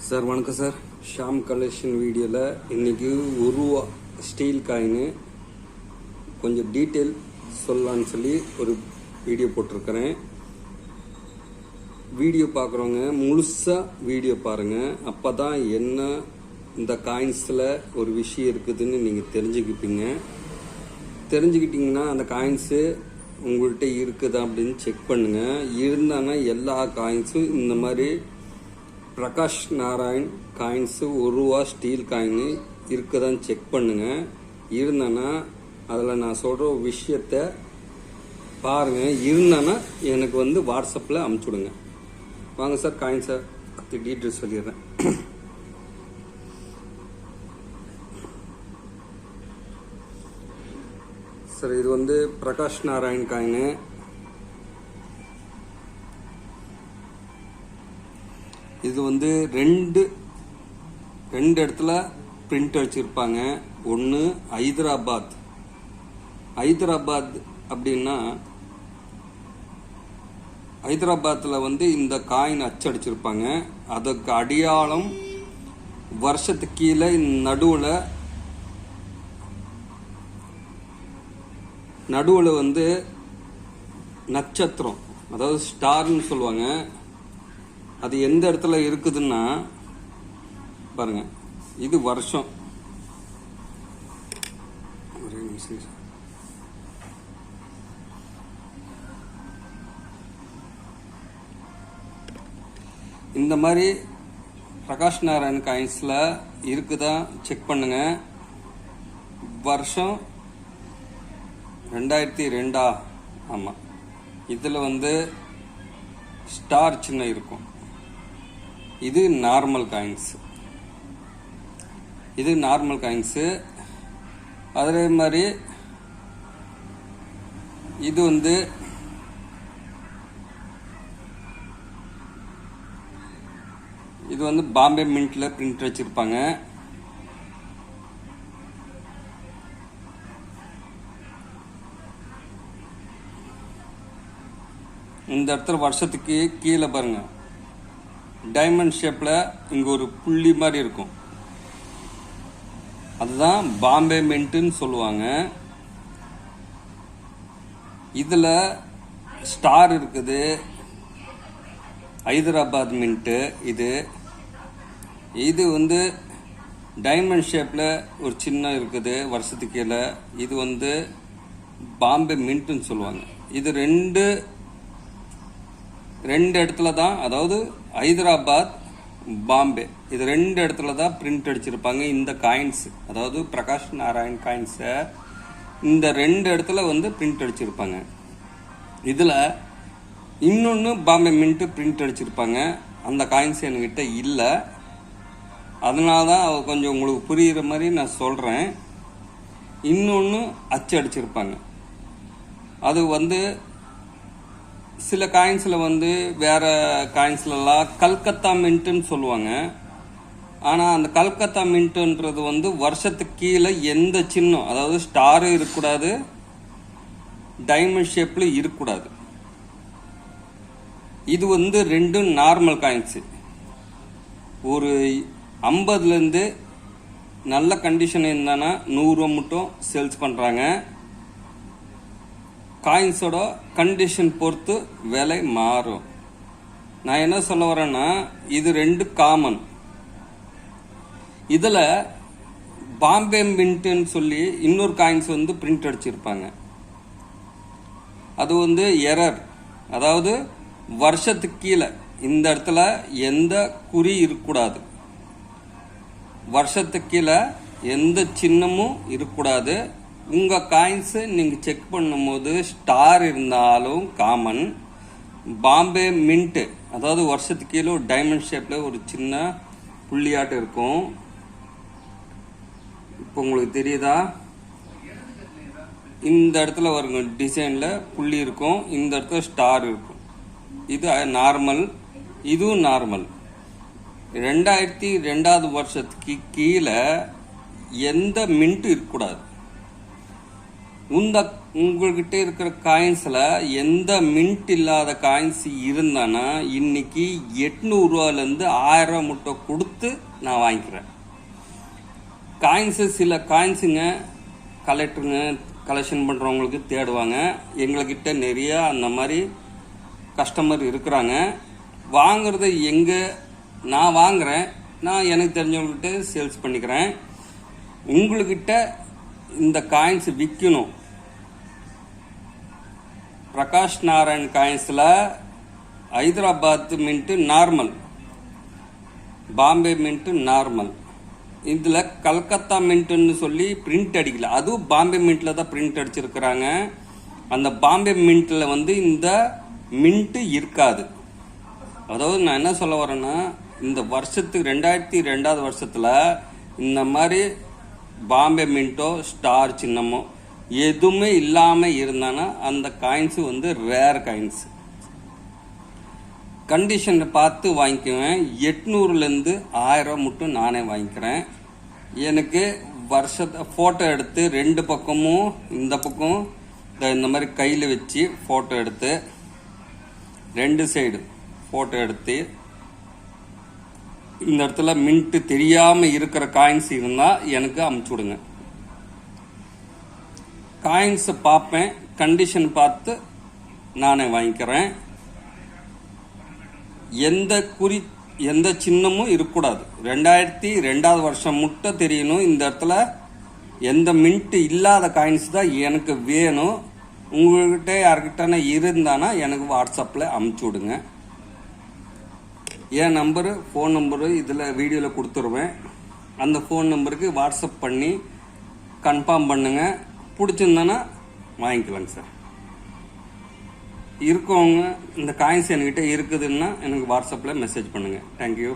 Sir வணக்கம் sir. Sham collection வீடியோவில் இன்றைக்கி ரூபா ஸ்டீல் காயின் கொஞ்சம் டீட்டெயில் சொல்லலான்னு சொல்லி ஒரு வீடியோ போட்டிருக்கிறேன். வீடியோ பார்க்குறவங்க முழுசாக வீடியோ பாருங்கள். அப்போ தான் என்ன இந்த காயின்ஸில் ஒரு விஷயம் இருக்குதுன்னு நீங்கள் தெரிஞ்சுக்கிட்டிங்கன்னா அந்த காயின்ஸு உங்கள்கிட்ட இருக்குதா அப்படின்னு செக் பண்ணுங்கள். இருந்தானா எல்லா காயின்ஸும் இந்த மாதிரி பிரகாஷ் நாராயண் காயின்ஸு ரூபா ஸ்டீல் காயின் இருக்குதான்னு செக் பண்ணுங்கள். இருந்தானா அதில் நான் சொல்கிற விஷயத்த பாருங்கள். இருந்தானா எனக்கு வாட்ஸ்அப்பில் அனுப்பிச்சுடுங்க. வாங்க சார், காயின்ஸை பற்றி டீட்டெயில்ஸ் சொல்லிடுறேன். சார் இது பிரகாஷ் நாராயண் காயின். இது ரெண்டு இடத்துல பிரிண்ட் அடிச்சிருப்பாங்க. ஒன்று ஹைதராபாத் அப்படின்னா ஹைதராபாத்தில் இந்த காயின் அச்சடிச்சிருப்பாங்க. அதுக்கு அடையாளம் வருஷத்துக்கு கீழே நடுவில் நட்சத்திரம், அதாவது ஸ்டார்னு சொல்லுவாங்க. அது எந்த இடத்துல இருக்குதுன்னா பாருங்க, இது வருஷம். ஒரே நிமிஷம். இந்த மாதிரி பிரகாஷ் நாராயண் காயின்ஸ்ல இருக்குதா செக் பண்ணுங்க. வருஷம் 2002. ஆமா, இதுல ஸ்டார் சின்னம் இருக்கும். இது நார்மல் காயின்ஸ். அதே மாதிரி இது பாம்பே மின்ட்ல பிரிண்ட் வச்சிருப்பாங்க. இந்த இடத்துல வருஷத்துக்கு கீழே பாருங்க, டைமண்ட் ஷேப்ல இங்க ஒரு புள்ளி மாதிரி இருக்கும். அதுதான் பாம்பே மின்ட்னு சொல்லுவாங்க. இதுல ஸ்டார் இருக்குது. ஹைதராபாத் மின்ட். இது டைமண்ட் ஷேப்ல ஒரு சின்ன இருக்குது வருஷத்துக்கு கீழே. இது பாம்பே மின்ட்னு சொல்லுவாங்க. இது ரெண்டு இடத்துல தான், அதாவது ஹைதராபாத், பாம்பே, இது ரெண்டு இடத்துல தான் பிரிண்ட் அடிச்சிருப்பாங்க இந்த காயின்ஸ். அதாவது பிரகாஷ் நாராயண் காயின்ஸை இந்த ரெண்டு இடத்துல பிரிண்ட் அடிச்சிருப்பாங்க. இதுல இன்னொன்று பாம்பே மின்ட் பிரிண்ட் அடிச்சிருப்பாங்க. அந்த காயின்ஸ் என்கிட்ட இல்லை. அதனால தான் கொஞ்சம் உங்களுக்கு புரியுற மாதிரி நான் சொல்றேன். இன்னொன்று அச்சு அடிச்சிருப்பாங்க. அது சில காயின்ஸ்ல வேற காயின்ஸ்லாம் கல்கத்தா மின்ட்னு சொல்லுவாங்க. ஆனா அந்த கல்கத்தா மின்ட்ன்றது வருஷத்துக்கு கீழே எந்த சின்னம், அதாவது ஸ்டாரும் இருக்கக்கூடாது, டைமண்ட் ஷேப்ல இருக்கக்கூடாது. இது ரெண்டும் நார்மல் காயின்ஸ். ஒரு 50ல இருந்து நல்ல கண்டிஷன் இருந்தானா 100 ரூபா மட்டும் சேல்ஸ் பண்றாங்க. காயின்ஸோட கண்டிஷன் பொறுத்து விலை மாறும். நான் என்ன சொல்ல வரேன்னா, இது ரெண்டு காமன். இதுல பாம்பே மின்ட்னு சொல்லி இன்னொரு காயின்ஸ் பிரிண்ட் அடிச்சிருப்பாங்க. அது எரர், அதாவது வருஷத்துக்கு கீழே இந்த இடத்துல எந்த குறி இருக்கக்கூடாது, வருஷத்துக்கு கீழே எந்த சின்னமும் இருக்கக்கூடாது. உங்க காயின்ஸ் நீங்க செக் பண்ணும்போது ஸ்டார் இருந்தாலும் காமன், பாம்பே மின்ட், அதாவது வருஷத்துக்கு கீழே ஒரு டைமண்ட் ஷேப்ல ஒரு சின்ன புள்ளியாட்டு இருக்கும். இப்போ உங்களுக்கு தெரியுதா? இந்த இடத்துல வருங்க, டிசைன்ல புள்ளி இருக்கும், இந்த இடத்துல ஸ்டார் இருக்கும். இது நார்மல், இதுவும் நார்மல். 2002 வருஷத்துக்கு கீழே எந்த மின்ட் இருக்கக்கூடாது. உங்கள்கிட்ட இருக்கிற காயின்ஸில் எந்த மின்ட் இல்லாத காயின்ஸ் இருந்தானா இன்னைக்கு 800 ரூபாயிலேருந்து 1000 ரூபா முட்டை கொடுத்து நான் வாங்கிக்கிறேன். காயின்ஸு சில காயின்ஸுங்க கலெக்ஷன் பண்ணுறவங்களுக்கு தேடுவாங்க. எங்கள்கிட்ட நிறையா அந்த மாதிரி கஸ்டமர் இருக்கிறாங்க. வாங்குறத எங்கே நான் வாங்குகிறேன், நான் எனக்கு தெரிஞ்சவங்ககிட்ட சேல்ஸ் பண்ணிக்கிறேன். உங்கள்கிட்ட இந்த காயின்ஸ் விற்கணும். பிரகாஷ் நாராயண் காயின்ஸில் Hyderabad mint normal, Bombay mint normal, இதில் கல்கத்தா மின்ட்டுன்னு சொல்லி பிரிண்ட் அடிக்கல, அதுவும் பாம்பே மின்ட்டில் தான் பிரிண்ட் அடிச்சிருக்கிறாங்க. அந்த பாம்பே மின்ட்டில் வந்து இந்த மின்ட்டு இருக்காது. அதாவது நான் என்ன சொல்ல வரேன்னா, இந்த வருஷத்துக்கு 2002 வருஷத்தில் இந்த மாதிரி பாம்பே மின்ட்டோ ஸ்டார் சின்னமோ எதுவுமே இல்லாமல் இருந்தானா அந்த காயின்ஸு வந்து ரேர் காயின்ஸு. கண்டிஷனை பார்த்து வாங்கிக்குவேன். 800லேருந்து 1000 ரூபா மட்டும் நானே வாங்கிக்கிறேன். எனக்கு வருஷத்தை ஃபோட்டோ எடுத்து 2 பக்கமும் இந்த பக்கம் இந்த மாதிரி கையில் வச்சு ஃபோட்டோ எடுத்து 2 சைடு ஃபோட்டோ எடுத்து இந்த இடத்துல மின்ட்டு தெரியாமல் இருக்கிற காயின்ஸ் இருந்தால் எனக்கு அமுச்சு விடுங்க. காயின்ஸை பார்ப்பேன், கண்டிஷன் பார்த்து நானே வாங்கிக்கிறேன். எந்த சின்னமும் இருக்கக்கூடாது. 2002 வருஷம் மட்டும் தெரியணும். இந்த இடத்துல எந்த மின்ட்டு இல்லாத காயின்ஸ் தான் எனக்கு வேணும். உங்கள்கிட்ட யார்கிட்ட இருந்தானா எனக்கு வாட்ஸ்அப்பில் அமுச்சு விடுங்க. என் நம்பரு, ஃபோன் நம்பரு இதில் வீடியோவில் கொடுத்துருவேன். அந்த ஃபோன் நம்பருக்கு வாட்ஸ்அப் பண்ணி கன்ஃபார்ம் பண்ணுங்கள். பிடிச்சிருந்தானா வாங்கிக்கலாங்க சார். இருக்கவங்க இந்த காயின்ஸ் என்கிட்ட இருக்குதுன்னா எனக்கு வாட்ஸ்அப்பில் மெசேஜ் பண்ணுங்கள். தேங்க்யூ.